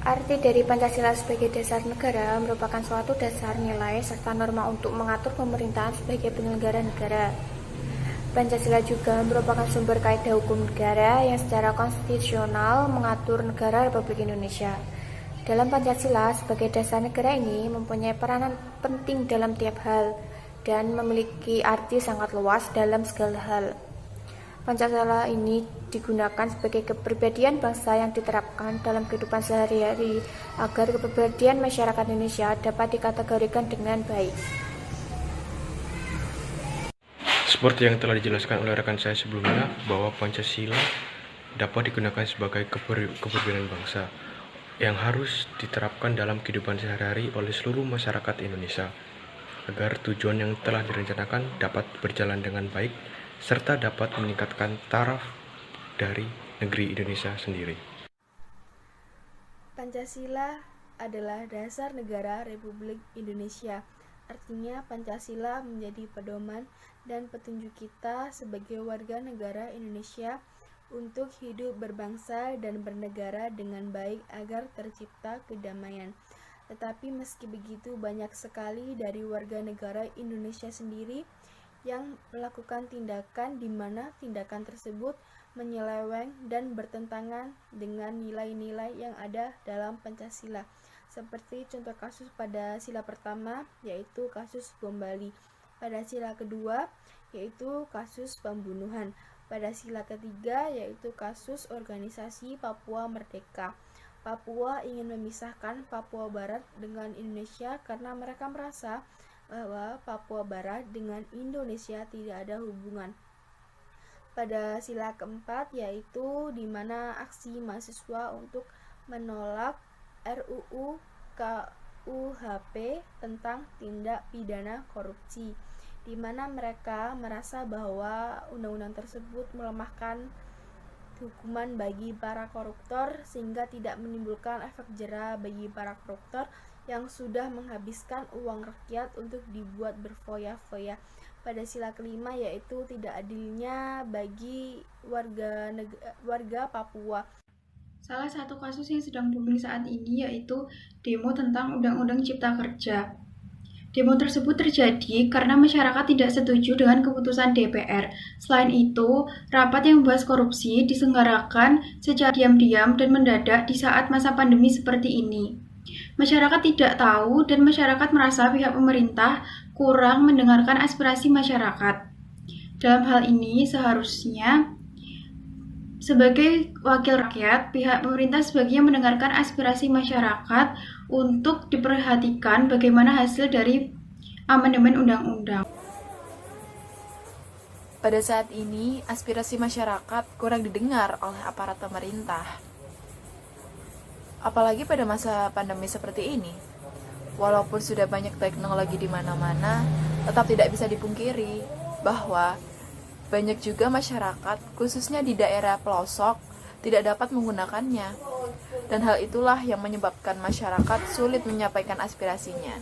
Arti dari Pancasila sebagai dasar negara merupakan suatu dasar nilai serta norma untuk mengatur pemerintahan sebagai penyelenggara negara. Pancasila juga merupakan sumber kaidah hukum negara yang secara konstitusional mengatur negara Republik Indonesia. Dalam Pancasila sebagai dasar negara ini mempunyai peranan penting dalam tiap hal dan memiliki arti sangat luas dalam segala hal. Pancasila ini digunakan sebagai kepribadian bangsa yang diterapkan dalam kehidupan sehari-hari agar kepribadian masyarakat Indonesia dapat dikategorikan dengan baik. Seperti yang telah dijelaskan oleh rekan saya sebelumnya, bahwa Pancasila dapat digunakan sebagai kepribadian bangsa yang harus diterapkan dalam kehidupan sehari-hari oleh seluruh masyarakat Indonesia, agar tujuan yang telah direncanakan dapat berjalan dengan baik, serta dapat meningkatkan taraf dari negeri Indonesia sendiri. Pancasila adalah dasar negara Republik Indonesia. Artinya Pancasila menjadi pedoman dan petunjuk kita sebagai warga negara Indonesia untuk hidup berbangsa dan bernegara dengan baik agar tercipta kedamaian. Tetapi meski begitu, banyak sekali dari warga negara Indonesia sendiri yang melakukan tindakan di mana tindakan tersebut menyeleweng dan bertentangan dengan nilai-nilai yang ada dalam Pancasila. Seperti contoh kasus pada sila pertama, yaitu kasus bom Bali. Pada sila kedua, yaitu kasus pembunuhan. Pada sila ketiga, yaitu kasus organisasi Papua Merdeka. Papua ingin memisahkan Papua Barat dengan Indonesia karena mereka merasa bahwa Papua Barat dengan Indonesia tidak ada hubungan. Pada sila keempat, yaitu di mana aksi mahasiswa untuk menolak RUU KUHP tentang tindak pidana korupsi, di mana mereka merasa bahwa undang-undang tersebut melemahkan hukuman bagi para koruptor sehingga tidak menimbulkan efek jera bagi para koruptor yang sudah menghabiskan uang rakyat untuk dibuat berfoya-foya. Pada sila kelima, yaitu tidak adilnya bagi warga Papua. Salah satu kasus yang sedang booming saat ini yaitu demo tentang Undang-Undang Cipta Kerja. Demo tersebut terjadi karena masyarakat tidak setuju dengan keputusan DPR. Selain itu, rapat yang membahas korupsi diselenggarakan secara diam-diam dan mendadak di saat masa pandemi seperti ini. Masyarakat tidak tahu dan masyarakat merasa pihak pemerintah kurang mendengarkan aspirasi masyarakat. Dalam hal ini, seharusnya sebagai wakil rakyat, pihak pemerintah sebaiknya mendengarkan aspirasi masyarakat untuk diperhatikan bagaimana hasil dari amandemen undang-undang. Pada saat ini, aspirasi masyarakat kurang didengar oleh aparat pemerintah. Apalagi pada masa pandemi seperti ini. Walaupun sudah banyak teknologi di mana-mana, tetap tidak bisa dipungkiri bahwa banyak juga masyarakat, khususnya di daerah pelosok, tidak dapat menggunakannya. Dan hal itulah yang menyebabkan masyarakat sulit menyampaikan aspirasinya.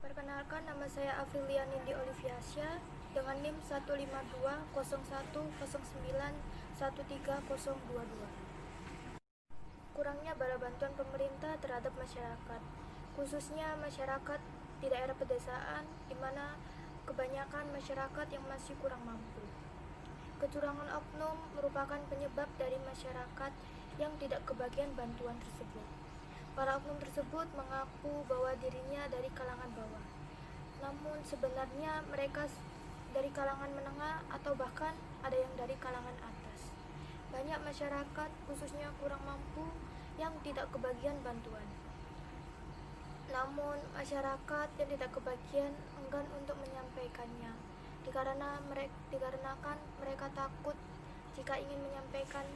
Perkenalkan, nama saya Afilia Nindi Oliviasya dengan NIM 1520109130022. Kurangnya bala bantuan pemerintah terhadap masyarakat, khususnya masyarakat di daerah pedesaan, di mana kebanyakan masyarakat yang masih kurang mampu. Kecurangan oknum merupakan penyebab dari masyarakat yang tidak kebagian bantuan tersebut. Para oknum tersebut mengaku bahwa dirinya dari kalangan bawah, namun sebenarnya mereka dari kalangan menengah atau bahkan ada yang dari kalangan atas. Banyak masyarakat, khususnya kurang mampu, yang tidak kebagian bantuan. Namun masyarakat yang tidak kebagian enggan untuk menyampaikannya dikarenakan mereka takut jika ingin menyampaikan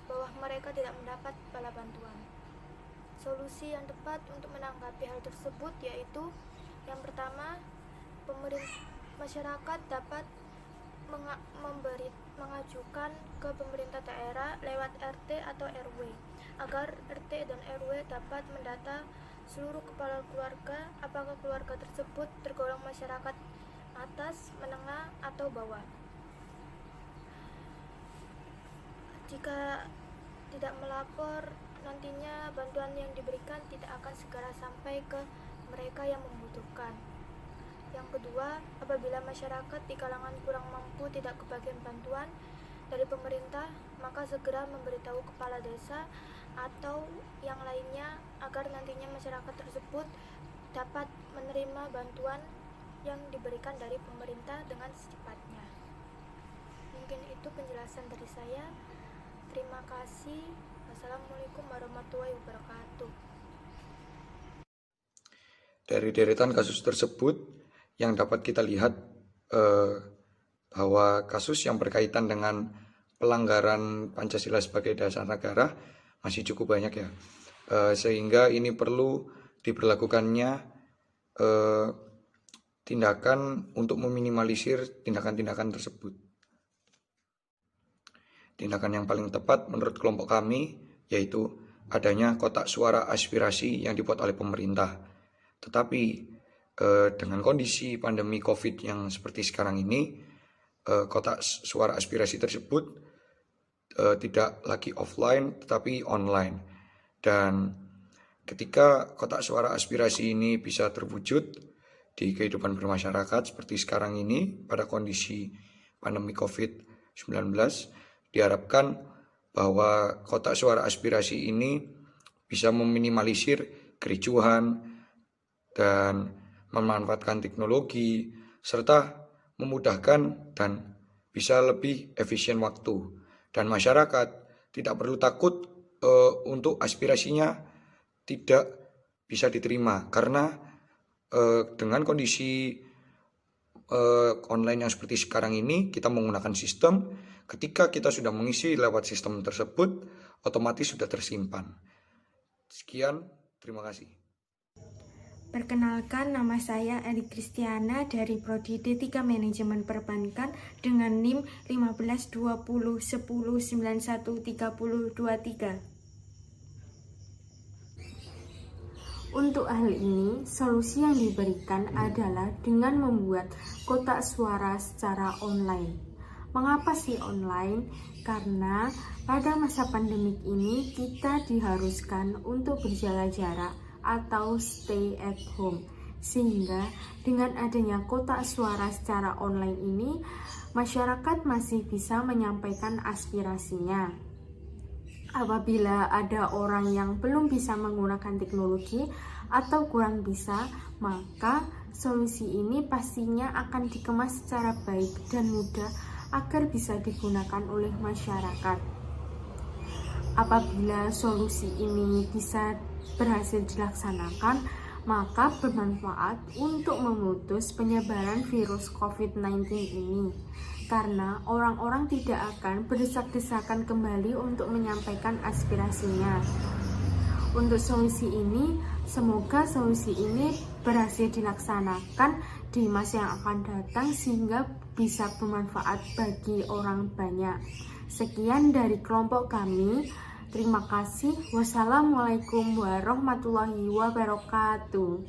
bahwa mereka tidak mendapat bala bantuan. Solusi yang tepat untuk menanggapi hal tersebut yaitu yang pertama, masyarakat dapat mengajukan ke pemerintah daerah lewat RT atau RW agar RT dan RW dapat mendata seluruh kepala keluarga apakah keluarga tersebut tergolong masyarakat atas, menengah, atau bawah. Jika tidak melapor, nantinya bantuan yang diberikan tidak akan segera sampai ke mereka yang membutuhkan. Yang kedua, apabila masyarakat di kalangan kurang mampu tidak kebagian bantuan dari pemerintah, maka segera memberitahu kepala desa atau yang lainnya agar nantinya masyarakat tersebut dapat menerima bantuan yang diberikan dari pemerintah dengan secepatnya. Mungkin itu penjelasan dari saya. Terima kasih. Wassalamualaikum warahmatullahi wabarakatuh. Dari deretan kasus tersebut yang dapat kita lihat bahwa kasus yang berkaitan dengan pelanggaran Pancasila sebagai dasar negara masih cukup banyak ya, sehingga ini perlu diberlakukannya tindakan untuk meminimalisir tindakan-tindakan tersebut. Tindakan yang paling tepat menurut kelompok kami yaitu adanya kotak suara aspirasi yang dibuat oleh pemerintah. Tetapi dengan kondisi pandemi COVID yang seperti sekarang ini, kotak suara aspirasi tersebut tidak lagi offline tetapi online. Dan ketika kotak suara aspirasi ini bisa terwujud di kehidupan bermasyarakat seperti sekarang ini pada kondisi pandemi COVID-19, diharapkan bahwa kotak suara aspirasi ini bisa meminimalisir kericuhan dan memanfaatkan teknologi serta memudahkan dan bisa lebih efisien waktu. Dan masyarakat tidak perlu takut untuk aspirasinya tidak bisa diterima karena dengan kondisi online yang seperti sekarang ini, kita menggunakan sistem. Ketika kita sudah mengisi lewat sistem tersebut, otomatis sudah tersimpan. Sekian, terima kasih. Perkenalkan, nama saya Eli Kristiana dari Prodi D3 Manajemen Perbankan dengan NIM 152010913023. Untuk hal ini, solusi yang diberikan adalah dengan membuat kotak suara secara online. Mengapa sih online? Karena pada masa pandemik ini kita diharuskan untuk berjaga jarak atau stay at home, sehingga dengan adanya kotak suara secara online ini masyarakat masih bisa menyampaikan aspirasinya. Apabila ada orang yang belum bisa menggunakan teknologi atau kurang bisa, maka solusi ini pastinya akan dikemas secara baik dan mudah agar bisa digunakan oleh masyarakat. Apabila solusi ini bisa berhasil dilaksanakan, maka bermanfaat untuk memutus penyebaran virus COVID-19 ini, karena orang-orang tidak akan berdesak-desakan kembali untuk menyampaikan aspirasinya. Untuk solusi ini, semoga solusi ini berhasil dilaksanakan di masa yang akan datang sehingga bisa bermanfaat bagi orang banyak. Sekian dari kelompok kami. Terima kasih. Wassalamualaikum warahmatullahi wabarakatuh.